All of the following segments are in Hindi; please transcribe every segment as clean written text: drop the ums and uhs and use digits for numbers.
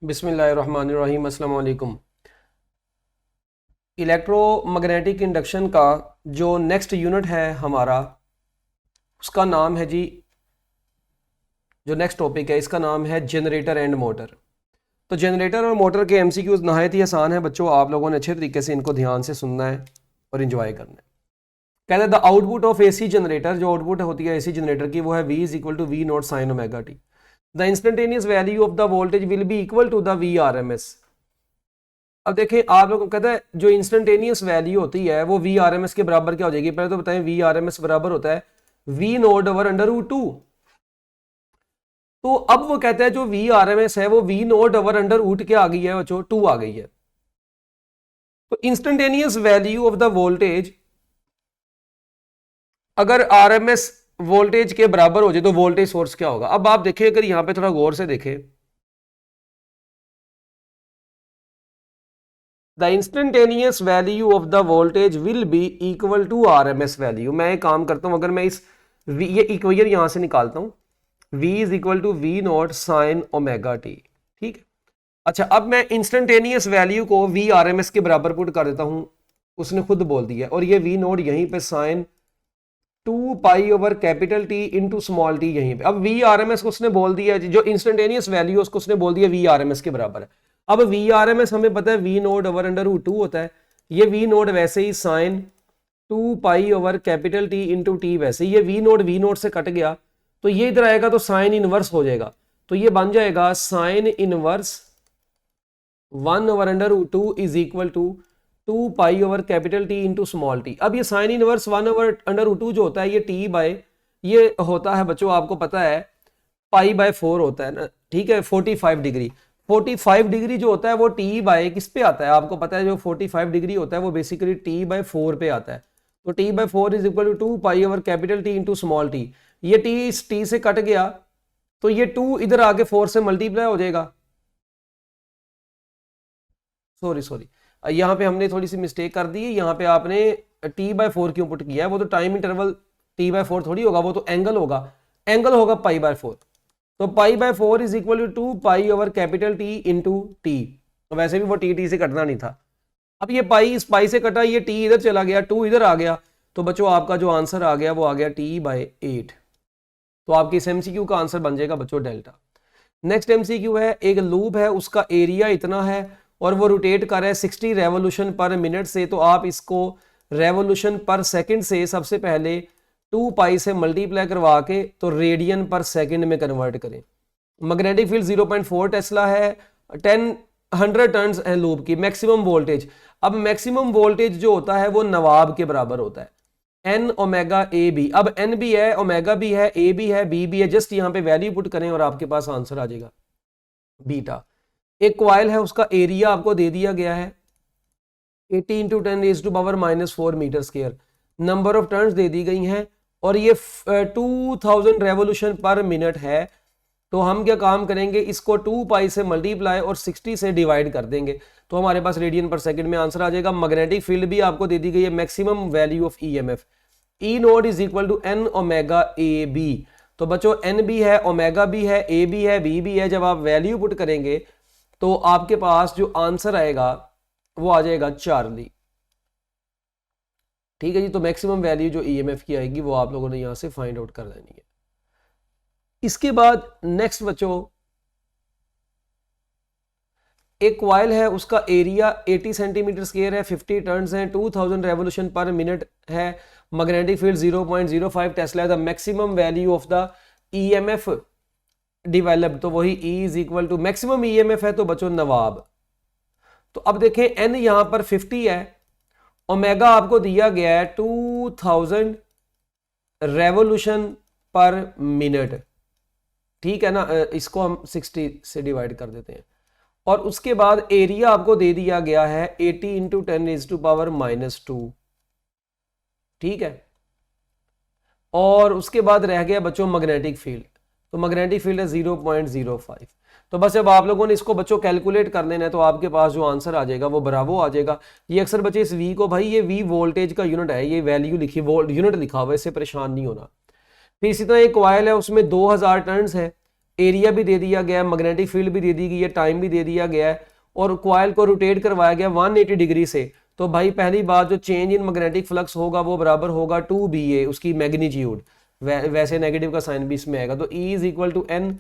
बिस्मिल्लाहिर्रहमानिर्रहीम। अस्सलाम वालेकुम। इलेक्ट्रोमैग्नेटिक इंडक्शन का जो नेक्स्ट यूनिट है हमारा, उसका नाम है जी, जो नेक्स्ट टॉपिक है इसका नाम है जनरेटर एंड मोटर। तो जनरेटर और मोटर के एमसीक्यूज नहायत ही आसान है बच्चों, आप लोगों ने अच्छे तरीके से इनको ध्यान से सुनना है और इन्जॉय करना है। कहते हैं the output of AC generator, जो आउटपुट होती है एसी जनरेटर की, वो है V is equal to V naught sine omega t. The instantaneous value of the voltage will be equal to the VRMS। अब देखें, आप लोगों को कहता है जो इंस्टेंटेनियस वैल्यू होती है वो VRMS के बराबर क्या हो जाएगी। पहले तो बताएं, VRMS बराबर होता है V naught over under root 2। तो अब वो कहता है जो VRMS है वो V naught over under root क्या आ गई है बच्चों, 2 आ गई है। तो instantaneous value of the voltage अगर RMS वोल्टेज के बराबर हो जाए तो वोल्टेज सोर्स क्या होगा। अब आप देखें, अगर यहां पे थोड़ा गौर से देखें, the instantaneous value of the voltage will be equal to RMS value. मैं एक काम करता हूं, अगर मैं ये इक्वेशन यहां से निकालता हूं, V is equal to V naught sine omega t. ठीक है, अच्छा, अब मैं इंस्टेंटेनियस वैल्यू को VRMS के बराबर पुट कर देता हूं, उसने खुद बोल दिया, और ये V नोट यहीं पे sine 2 pi over capital T into small t यहीं पे। अब VRMS को उसने बोल दिया, जो इंस्टेंटेनियस वैल्यू उसको उसने बोल दिया VRMS के बराबर है। अब VRMS हमें पता है V naught over under root 2 होता है, ये V नोड वैसे ही sine 2 pi over capital T into T, वैसे ये V नोड से कट गया, तो ये इधर आएगा तो साइन इनवर्स हो जाएगा, तो ये बन जाएगा sine inverse 1 over under root 2 is equal to 2 pi over capital T into small t. अब ये sine inverse 1 over under root 2 जो होता है, ये T बाय, ये होता है बच्चों आपको पता है पाई बाय 4 होता है ना, ठीक है, 45 डिग्री। 45 डिग्री जो होता है वो T बाय किस पे आता है, आपको पता है, जो 45 डिग्री होता है वो बेसिकली T बाय 4 पे आता है। तो T by 4 is equal to 2 pi over capital T into small t. ये T इस T से कट गया, तो ये 2 इधर आके 4 से मल्टीप्लाई हो जाएगा। सॉरी, यहाँ पे हमने थोड़ी सी मिस्टेक कर दी है, यहाँ पे आपने T बाय 4 क्यों पुट किया है, वो तो टाइम इंटरवल T बाय 4 थोड़ी होगा, वो तो एंगल होगा, एंगल होगा पाई बाय 4। तो pi by 4 is equal to 2 pi over capital T into T. वैसे भी वो T से कटना नहीं था। अब ये पाई इस पाई से कटा, ये T इधर चला गया, 2 इधर आ गया, तो बच्चों आपका जो आंसर आ गया वो आ गया T बाय 8। तो आपकी इस एमसीक्यू का आंसर बन जाएगा बच्चों डेल्टा। नेक्स्ट एमसीक्यू है, एक लूप है, उसका एरिया इतना है और वो रोटेट कर रहा है 60 रेवोल्यूशन पर मिनट से, तो आप इसको रेवोल्यूशन पर सेकंड से सबसे पहले 2 पाई से मल्टीप्लाई करवा के तो रेडियन पर सेकंड में कन्वर्ट करें। मैग्नेटिक फील्ड 0.4 टेस्ला है, 100 टर्न्स है लूप की। मैक्सिमम वोल्टेज, अब मैक्सिमम वोल्टेज जो होता है वो नवाब के बराबर होता है, N ओमेगा ए बी। अब N भी है, ओमेगा भी है, A भी है, B भी है, जस्ट यहाँ पे वैल्यू पुट करें और आपके पास आंसर आ जाएगा बीटा। एक क्वाइल है, उसका एरिया आपको दे दिया गया है 80 into 10 raise to power -4 metre square, number of turns दे दी गई हैं और ये 2000 रेवोल्यूशन पर मिनट है। तो हम क्या काम करेंगे, इसको 2 पाई से मल्टीप्लाई और 60 से डिवाइड कर देंगे, तो हमारे पास रेडियन पर सेकंड में आंसर आ जाएगा। मैग्नेटिक फील्ड भी आपको दे दी गई है, maximum value of EMF E naught is equal to N omega A B. तो बच्चों N भी है, ओमेगा भी है, A भी है, B भी है। जब आप वैल्यू पुट करेंगे तो आपके पास जो आंसर आएगा वो आ जाएगा चार्ली। ठीक है जी, तो मैक्सिमम वैल्यू जो EMF की आएगी वो आप लोगों ने यहां से फाइंड आउट कर देनी है। इसके बाद नेक्स्ट बच्चों, एक कॉइल है, उसका एरिया 80 सेंटीमीटर स्क्वायर है, 50 टर्न्स हैं, 2000 रेवोल्यूशन पर मिनट है, मैग्नेटिक फील्ड 0.05 टेस्ला है। The maximum value of the EMF developed, तो वही E is equal to maximum EMF है, तो बच्चों नवाब। तो अब देखें N यहां पर 50 है, ओमेगा आपको दिया गया है 2000 रेवोल्यूशन पर मिनट, ठीक है ना, इसको हम 60 से डिवाइड कर देते हैं। और उसके बाद एरिया आपको दे दिया गया है 80 इंटू 10 रेज टू पावर -2, ठीक है। और उसके बाद रह गया बच्चों मैग्नेटिक फील्ड, तो मैग्नेटिक फील्ड है 0.05। तो बस अब आप लोगों ने इसको बच्चों कैलकुलेट कर लेना है, तो आपके पास जो आंसर आ जाएगा वो बराबर आ जाएगा। ये अक्सर बच्चे इस V को, भाई ये V वोल्टेज का यूनिट है, ये वैल्यू लिखी, यूनिट लिखा हुआ है, इससे परेशान नहीं होना। फिर इसी तरह एक कॉइल है, उसमें 2000 टर्न्स है, एरिया भी दे दिया गया है, मैग्नेटिक फील्ड भी दे दी गई है, टाइम भी दे दिया गया है, और कॉइल को रोटेट करवाया गया 180 डिग्री से, तो भाई पहली बात जो चेंज इन मैग्नेटिक फ्लक्स होगा वो बराबर होगा 2BA, उसकी मैग्नीट्यूड, वैसे नेगेटिव का साइन भी इसमें आएगा, तो E is equal to N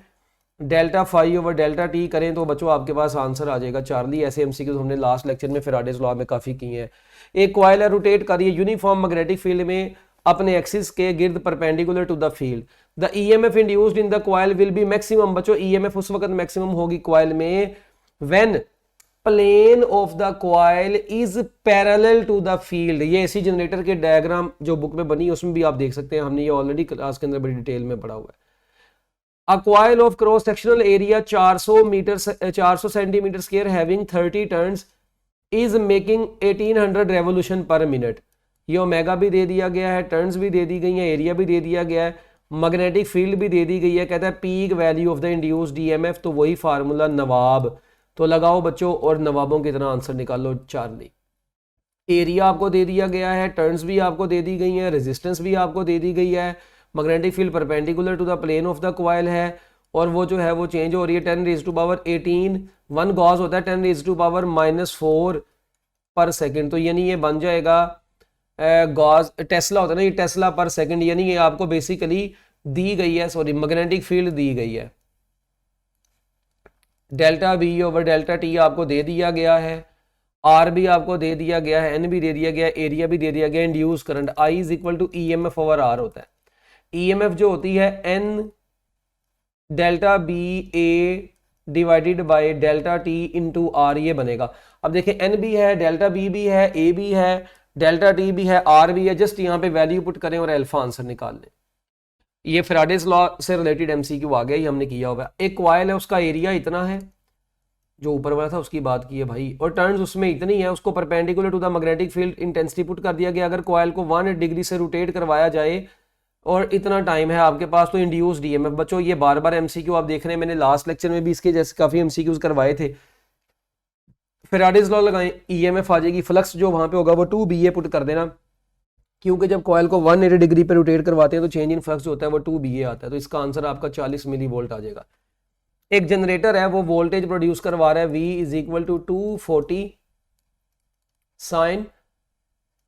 delta phi over delta t करें तो बच्चों आपके पास आंसर आ जाएगा। चार्ली ऐसे एमसीक्यूज हमने लास्ट लेक्चर में फेराडेज लॉ में काफ़ी किए हैं। एक कॉइल है, रोटेट करिए यूनिफॉर्म मैग्नेटिक फील्ड में अपने एक्सिस के गिर्द perpendicular to the field, the EMF induced in the coil will be maximum. बच्चों ईएमएफ उस वक्त मैक्सिमम होगी कॉइल में when plane of the coil is parallel to the field. ये एसी जनरेटर के डायग्राम जो बुक में बनी है उसमें भी आप देख सकते हैं, हमने ये ऑलरेडी क्लास के अंदर बड़ी डिटेल में पढ़ा हुआ है। A coil of cross sectional area 400 centimetre square having 30 turns is making 1800 revolution per minute. ये ओमेगा भी दे दिया गया है, टर्न्स भी दे दी गई है, एरिया भी दे दिया गया है, मैग्नेटिक फील्ड भी दे दी गई है। कहता है peak value of the induced EMF, तो वही फार्मूला नवाब। तो लगाओ बच्चों और नवाबों की तरह आंसर निकालो चार्ली। एरिया आपको दे दिया गया है, टर्न्स भी आपको दे दी गई है, रेजिस्टेंस भी आपको दे दी गई है, magnetic field perpendicular to the plane of the coil है, और वो जो है वो चेंज हो रही है 10 रेज़ टू पावर 18, 1 गॉस होता है 10 रेज़ टू पावर -4 पर सेकंड, तो यानी ये बन जाएगा गॉस, टेस्ला होता है ना, ये टेस्ला पर सेकंड, यानी ये आपको बेसिकली दी गई है, सॉरी मैग्नेटिक फील्ड दी गई है। Delta B over delta T आपको दे दिया गया है, आर भी आपको दे दिया गया है, एन भी दे दिया गया है, एरिया भी दे दिया गया है, induce current I is equal to EMF over R होता है। ईएमएफ जो होती है N delta B A divided by delta T into R, ये बनेगा। अब देखें एन भी है, डेल्टा बी भी है, ए भी है, डेल्टा टी भी है, आर भी है, जस्ट यहाँ पे वैल्यू पुट करें और अल्फा आंसर निकाल लें। ये फेराडेज लॉ से रिलेटेड एमसीक्यू आ गया, ये हमने किया हुआ। एक कॉइल है, उसका एरिया इतना है, जो ऊपर वाला था उसकी बात की है भाई, और टर्न्स उसमें इतनी है, उसको perpendicular to the magnetic field intensity put कर दिया गया। अगर कॉइल को 180 डिग्री से रोटेट करवाया जाए और इतना टाइम है आपके पास, तो इंड्यूस्ड ईएमएफ। बच्चों ये बार बार एमसीक्यू आप देख रहे हैं, मैंने लास्ट लेक्चर में भी इसके जैसे काफी एमसीक्यूज करवाए थे। फेराडेज लॉ लगाएं, ईएमएफ आ जाएगी, फ्लक्स जो वहां पे होगा वो 2BA पुट कर देना, क्योंकि जब कॉइल को 180 डिग्री पे रोटेट करवाते हैं तो चेंज इन फ्लक्स जो होता है वो 2BA आता है, तो इसका आंसर आपका 40 मिली वोल्ट आ जाएगा। एक जनरेटर है, वो वोल्टेज प्रोड्यूस करवा रहा है, V is equal to 240 sine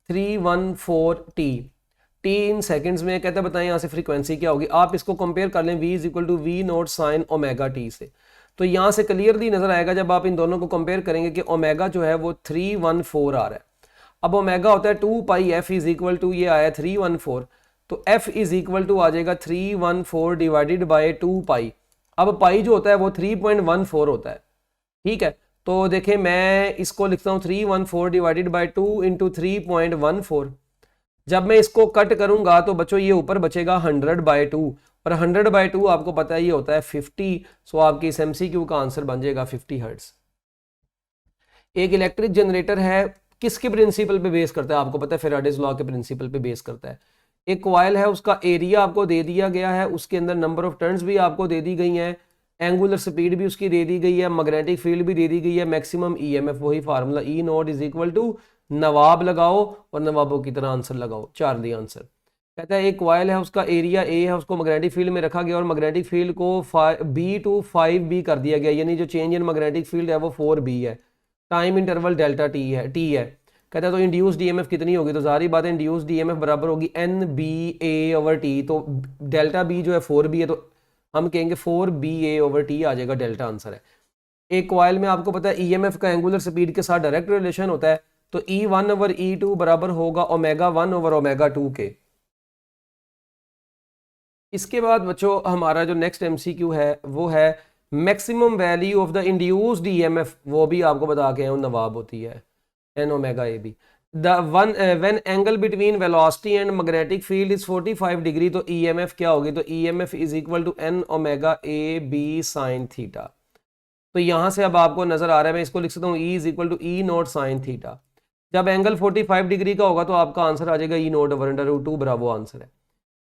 314t, T in seconds में। कहता है बताएं यहाँ से फ्रीक्वेंसी क्या होगी। आप इसको कंपेयर कर लें V is equal to V naught sine omega T से, तो यहाँ से क्लियरली नजर आएगा जब आप इन दोनों को कंपेयर करेंगे कि ओमेगा जो है वो 314 आ रहा है। अब ओमेगा होता है 2 pi f is equal to, ये आया 314, तो f इज इक्वल टू आ जाएगा 314 डिवाइडेड बाय 2 पाई। अब पाई जो होता है वो 3.14 होता है, ठीक है। तो देखें मैं इसको लिखता हूँ 314 डिवाइडेड बाय 2 इंटू 3.14। जब मैं इसको कट करूंगा तो बच्चों ये ऊपर बचेगा 100/2, और 100/2 आपको पता है ये होता है 50। सो आपकी इस एमसीक्यू का आंसर बन जाएगा 50 हर्ट्ज। एक इलेक्ट्रिक जनरेटर है, किसके प्रिंसिपल पे बेस करता है आपको पता है, फेराडेज लॉ के प्रिंसिपल पे बेस करता है। एक कॉइल है, उसका एरिया आपको दे दिया गया है, उसके अंदर नंबर ऑफ टर्न्स भी आपको दे दी गई हैं, एंगुलर स्पीड भी उसकी दे दी गई है, मैग्नेटिक फील्ड भी दे दी गई है, मैक्सिमम ईएमएफ वही formula E not is equal to नवाब लगाओ और नवाबों की तरह आंसर लगाओ, चार्ली आंसर। कहता है एक कॉइल है, उसका एरिया A है, उसको मैग्नेटिक फील्ड में रखा गया और मैग्नेटिक फील्ड को B to 5B कर दिया गया, यानी जो चेंज इन मैग्नेटिक फील्ड है वो 4B है, टाइम इंटरवल डेल्टा T है। कहता है तो इंड्यूस्ड ईएमएफ कितनी होगी, तो सारी बात है इंड्यूस्ड ईएमएफ बराबर होगी NBA/T, तो डेल्टा B जो है 4B है, तो हम कहेंगे 4BA/T आ जाएगा, डेल्टा आंसर है। एक कॉइल में आपको पता है ईएमएफ का एंगुलर स्पीड के साथ डायरेक्ट रिलेशन होता है, तो E1/E2 बराबर होगा ω1/ω2 के। इसके बाद बच्चों हमारा जो नेक्स्ट एमसीक्यू है वो है maximum value of the induced EMF, वो भी आपको बता के नवाब होती है N/AB। when angle between velocity and magnetic field is 45 degree, तो EMF क्या होगी, तो EMF is equal to N/AB sin theta. तो यहां से अब आपको नजर आ रहा है, मैं इसको लिख सकता हूँ E is equal to E not sin theta. जब एंगल 45 डिग्री का होगा तो आपका आंसर आ जाएगा E नॉट ओवर √2 बराबर आंसर है।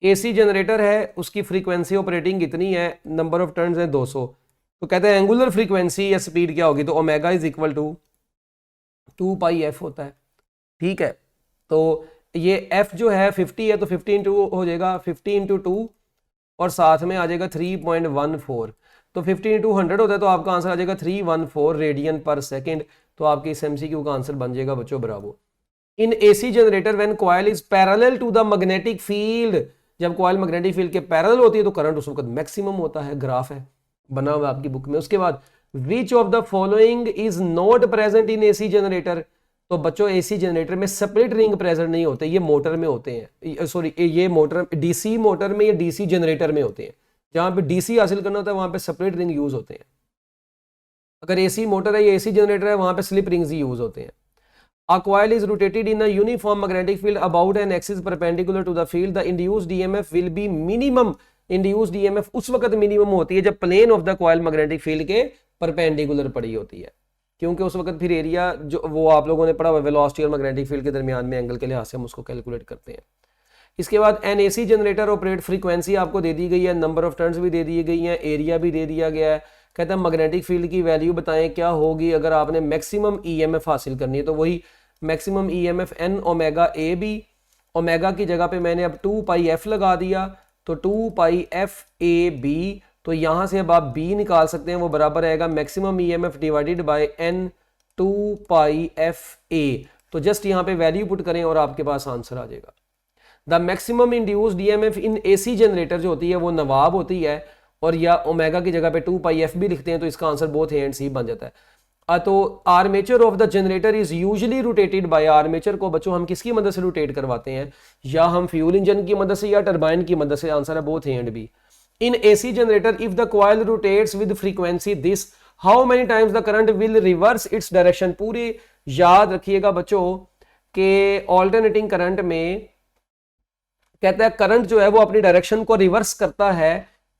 AC जनरेटर है, उसकी फ्रीक्वेंसी ऑपरेटिंग कितनी है, नंबर ऑफ टर्न्स है 200, तो कहते हैं एंगुलर फ्रीक्वेंसी या स्पीड क्या होगी, तो omega is equal to 2 pi f होता है, ठीक है। तो ये f जो है 50 है, तो 50 इंटू हो जाएगा 50 इंटू 2 और साथ में आ जाएगा 3.14। तो 50 × 100 होता है, तो आपका आंसर आ जाएगा 314 रेडियन पर सेकेंड। तो आपके इस MCQ का आंसर बन जाएगा बच्चों bravo. In AC generator when coil is parallel to the magnetic field, जब कॉइल मैग्नेटिक फील्ड के पैरेलल होती है तो करंट उस वक्त मैक्सिमम होता है, ग्राफ है बना हुआ आपकी बुक में। उसके बाद which of the following is not present in AC generator, तो बच्चों AC जनरेटर में स्प्लिट रिंग प्रेजेंट नहीं होते, ये मोटर में होते हैं, सॉरी ये मोटर DC मोटर में या DC जनरेटर में होते हैं। जहां पे DC हासिल करना होता है वहां पे स्प्लिट रिंग यूज होते हैं। अगर AC मोटर है या AC जनरेटर है वहां पे स्लिप रिंग्स ही यूज होते हैं। A coil is rotated in a uniform magnetic field about an axis perpendicular to the field. The induced EMF will be minimum. Induced EMF उस वक्त मिनिमम होती है जब plane of the coil magnetic field के परपेंडिकुलर पड़ी होती है, क्योंकि उस वक्त फिर एरिया जो वो आप लोगों ने पढ़ा हुआ वेलोसिटी और मैग्नेटिक फील्ड के दरमियान में एंगल के लिहाज से हम उसको कैलकुलेट करते हैं। इसके बाद an AC generator operate, frequency आपको दे दी गई है, नंबर ऑफ टर्न्स भी दे दी गई हैं, एरिया भी दे दिया गया है। कहता है मैग्नेटिक फील्ड की वैल्यू बताएं क्या होगी अगर आपने मैक्सिमम EMF हासिल करनी है, तो वही मैक्सिमम EMF n ओमेगा ए बी, ओमेगा की जगह पे मैंने अब 2 पाई f लगा दिया, तो 2 पाई f a b, तो यहां से अब आप b निकाल सकते हैं, वो बराबर आएगा maximum EMF divided by n 2 pi f a। तो जस्ट यहां पे वैल्यू पुट करें और आपके पास आंसर आ जाएगा। The maximum induced EMF in AC generator जो होती है वो नवाब होती है, और या ओमेगा की जगह पे 2 पाई f भी लिखते हैं, तो इसका आंसर बोथ ए एंड सी बन जाता है। तो armature of the generator is usually rotated bye, armature को बच्चों हम किसकी मदद से रोटेट करवाते हैं, या हम फ्यूल इंजन की मदद से या टरबाइन की मदद से, आंसर है both A and B. In AC generator if the coil rotates with frequency this, how many times the current will reverse its direction. पूरे याद रखिएगा बच्चों के ऑल्टरनेटिंग करंट में कहता है करंट जो है वो अपनी डायरेक्शन को रिवर्स करता है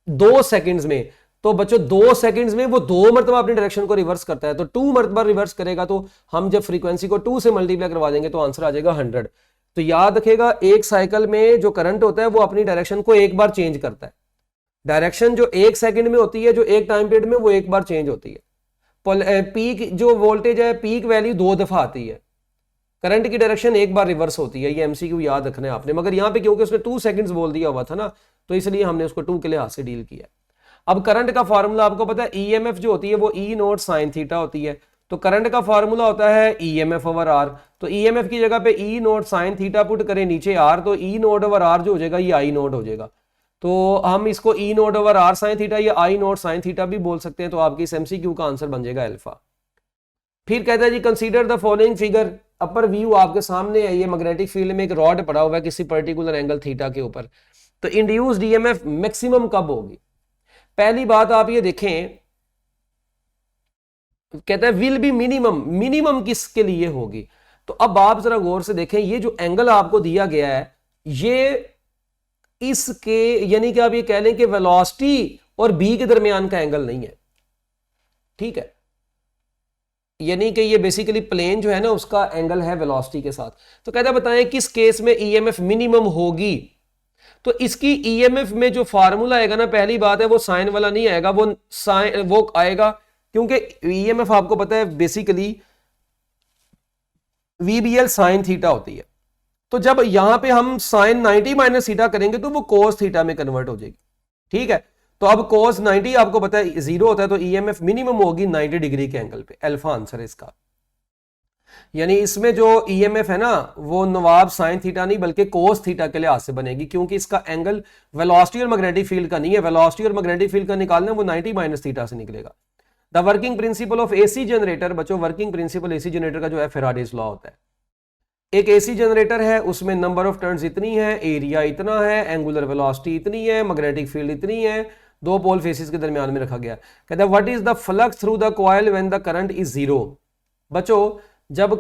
2 सेकंड्स में। तो बच्चों 2 सेकंड्स में वो 2 मरतबा अपनी डायरेक्शन को रिवर्स करता है, तो 2 मरतबा रिवर्स करेगा, तो हम जब फ्रीक्वेंसी को 2 से मल्टीप्लाई करवा देंगे तो आंसर आ जाएगा 100। तो याद रखिएगा एक साइकिल में जो करंट होता है वो अपनी डायरेक्शन को एक बार चेंज करता है। डायरेक्शन जो 1 सेकंड में होती है, जो एक टाइम पीरियड में, वो एक बार चेंज होती है। पीक जो वोल्टेज है, पीक वैल्यू 2 दफा आती है, करंट की डायरेक्शन एक बार रिवर्स होती है। ये MCQ याद रखना है आपने, मगर यहाँ पे क्योंकि उसने 2 सेकंड्स बोल दिया हुआ था ना, तो इसलिए हमने उसको 2 के लिहाज से डील किया। अब करंट का फार्मूला आपको पता है, EMF जो होती है वो E नॉट साइन थीटा होती है, तो करंट का फार्मूला होता है EMF ओवर R। तो EMF की जगह पे E not sine theta put करें नीचे R, तो E नॉट ओवर R जो हो जाएगा ये I नॉट हो जाएगा। तो हम इसको E not over R sine theta या I नॉट साइन थीटा भी बोल सकते हैं। तो आपकी इस MCQ का आंसर बन जाएगा अल्फा। फिर कहता है जी consider the following figure, upper view आपके सामने है, ये मैग्नेटिक फील्ड में एक रॉड पड़ा हुआ है किसी पर्टिकुलर एंगल थीटा के ऊपर, तो इंड्यूस्ड EMF मैक्सिमम कब होगी। पहली बात आप ये देखें, कहता है विल बी मिनिमम, मिनिमम किसके लिए होगी। तो अब आप जरा गौर से देखें, ये जो एंगल आपको दिया गया है ये इसके यानी कि आप ये कह लें कि वेलोसिटी और बी के दरमियान का एंगल नहीं है, ठीक है, यानी कि ये बेसिकली प्लेन जो है ना उसका एंगल है वेलोसिटी के साथ। तो कहता है बताएं किस केस में EMF मिनिमम होगी। तो इसकी EMF में जो फार्मूला आएगा ना, पहली बात है वो साइन वाला नहीं आएगा, वो आएगा क्योंकि EMF आपको पता है बेसिकली VBL साइन थीटा होती है। तो जब यहां पे हम साइन 90 माइनस थीटा करेंगे तो वो कोस थीटा में कन्वर्ट हो जाएगी, ठीक है। तो अब कोस 90 आपको पता है 0 होता है, तो EMF मिनिमम होगी 90 डिग्री के एंगल पे, अल्फा आंसर है इसका। यानी इसमें जो EMF है ना वो नवाब साइन थीटा नहीं बल्कि कोस थीटा के लिहाज से बनेगी, क्योंकि इसका एंगल वेलोसिटी और मैग्नेटिक फील्ड का नहीं है। वेलोसिटी और मैग्नेटिक फील्ड का निकालना वो 90 माइनस थीटा से निकलेगा। The working principle of AC generator, बच्चों वर्किंग प्रिंसिपल AC जनरेटर का जो है फैराडेज लॉ होता है। एक AC जनरेटर है, उसमें नंबर ऑफ टर्न्स इतनी है, एरिया इतना है, एंगुलर वेलोसिटी इतनी है, मैग्नेटिक फील्ड इतनी है, 2 पोल फेसिस के दरमियान में रखा गया। कहता है what is the flux through the coil when the current is 0। बच्चों जब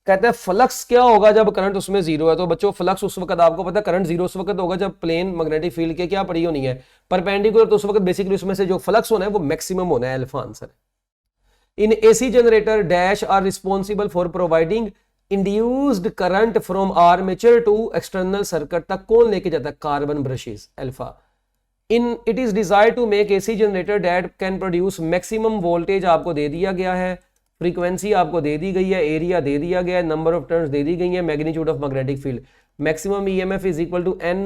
कहते हैं फ्लक्स क्या होगा जब करंट उसमें 0 है, तो बच्चों फ्लक्स उस वक्त आपको पता है करंट 0 उस वक्त होगा जब प्लेन मैग्नेटिक फील्ड के क्या पड़ी होनी है, परपेंडिकुलर, तो उस वक्त बेसिकली उसमें से जो फ्लक्स होना है वो मैक्सिमम होना है, अल्फा आंसर है। In AC generator dash are responsible for providing induced current from armature to external circuit तक कौन लेके जाता है, carbon brushes, alpha. In it is desire to make AC generator that can produce maximum voltage आपको दे दिया गया है, फ्रीक्वेंसी आपको दे दी गई है, एरिया दे दिया गया है, नंबर ऑफ टर्न्स दे दी गई है, magnitude of magnetic field, maximum EMF is equal to N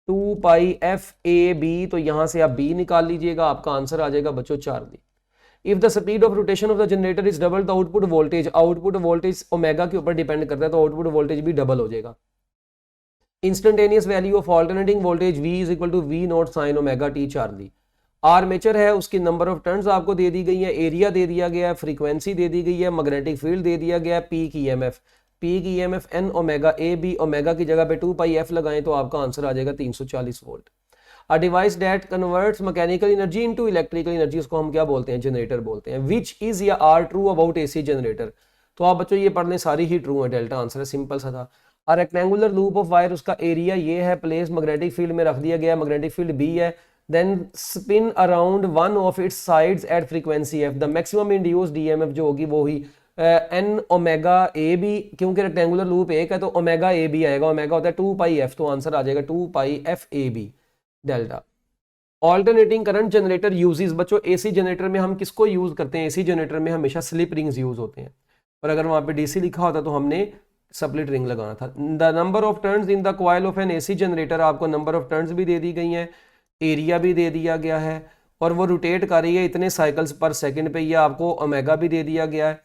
2 pi F A B, तो यहां से आप बी निकाल लीजिएगा, आपका आंसर आ जाएगा बच्चों 4 D. If the speed of rotation of the generator is double the output voltage omega के ऊपर डिपेंड करता है, तो आउटपुट वोल्टेज भी डबल हो जाएगा। Instantaneous value of alternating voltage V is equal to V naught sine omega T 4 दी। आर्मेचर है, उसकी नंबर ऑफ टर्न्स आपको दे दी गई है, एरिया दे दिया गया है, फ्रीक्वेंसी दे दी गई है, मैग्नेटिक फील्ड दे दिया गया है, पीक ईएमएफ एन ओमेगा ए बी, ओमेगा की जगह पे 2 पाई एफ लगाएं तो आपका आंसर आ जाएगा 340 volt. A device that converts mechanical energy into electrical energy, उसको हम क्या बोलते हैं, जनरेटर बोलते हैं। विच इज या are true about AC generator, तो आप बच्चों ये पढ़ लें, सारी ही ट्रू है, डेल्टा आंसर है, सिंपल सा था। A rectangular loop of wire, उसका एरिया ये है, प्लेस मैग्नेटिक फील्ड में रख दिया गया, मैग्नेटिक फील्ड बी है, then spin around one of its sides at frequency F, the maximum induced EMF जो होगी वो ही एन ओमेगा ए बी, क्योंकि रेक्टेंगुलर लूप एक है तो ओमेगा ए बी आएगा, ओमेगा होता है 2 पाई एफ, तो आंसर आ जाएगा 2 pi F A B delta. Alternating current generator uses, बच्चों एसी जनरेटर में हम किसको यूज करते हैं, एसी जनरेटर में हमेशा स्लिप रिंग्स यूज होते हैं, और अगर वहां पे डीसी लिखा होता तो हमने स्प्लिट रिंग लगाना था। The number of turns in the coil of N AC generator, आपको नंबर ऑफ टर्न्स भी दे दी गई हैं, एरिया भी दे दिया गया है, और वो रोटेट कर रही है इतने साइकिल्स पर सेकंड पे, ये आपको ओमेगा भी दे दिया गया है,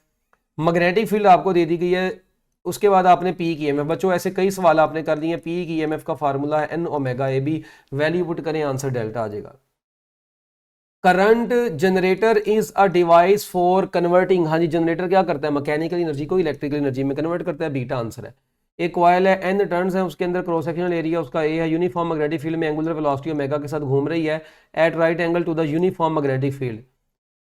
मैग्नेटिक फील्ड आपको दे दी गई है, उसके बाद आपने पीक ईएमएफ, बच्चों ऐसे कई सवाल आपने कर दिए। पीक ईएमएफ का फार्मूला है एन ओमेगा ए बी, वैल्यू पुट करें आंसर डेल्टा आ जाएगा। Current generator is a device for converting, हाँ जी जनरेटर क्या करता है, मैकेनिकल एनर्जी को इलेक्ट्रिकल एनर्जी में कन्वर्ट करता है, बीटा आंसर है। एक कॉइल है, एन टर्न्स है, उसके अंदर क्रॉस सेक्शनल एरिया उसका ए है, यूनिफॉर्म मैग्नेटिक फील्ड में एंगुलर वेलोसिटी ओमेगा के साथ घूम रही है at right angle to the uniform magnetic field,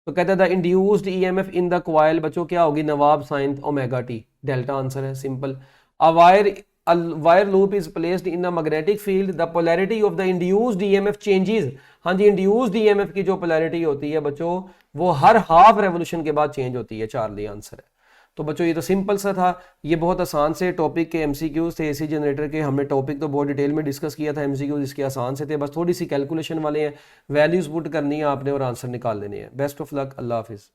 तो कहता है the induced EMF in the coil, बच्चों क्या होगी, नवाब sine omega t, delta answer है, simple. A wire loop is placed in a magnetic field, the polarity of the induced EMF changes, हाँ जी इंड्यूस्ड ईएमएफ की जो पोलैरिटी होती है बच्चों वो हर हाफ रेवोल्यूशन के बाद चेंज होती है, चार्ली आंसर है। तो बच्चों ये तो सिंपल सा था, ये बहुत आसान से टॉपिक के एमसीक्यूज थे एसी जनरेटर के, हमने टॉपिक तो बहुत डिटेल में डिस्कस किया था, एमसीक्यूज इसके आसान से थे, बस थोड़ी सी कैलकुलेशन वाले हैं, वैल्यूज पुट करनी है आपने और आंसर निकाल लेने हैं। बेस्ट ऑफ लक, अल्लाह हाफिज़।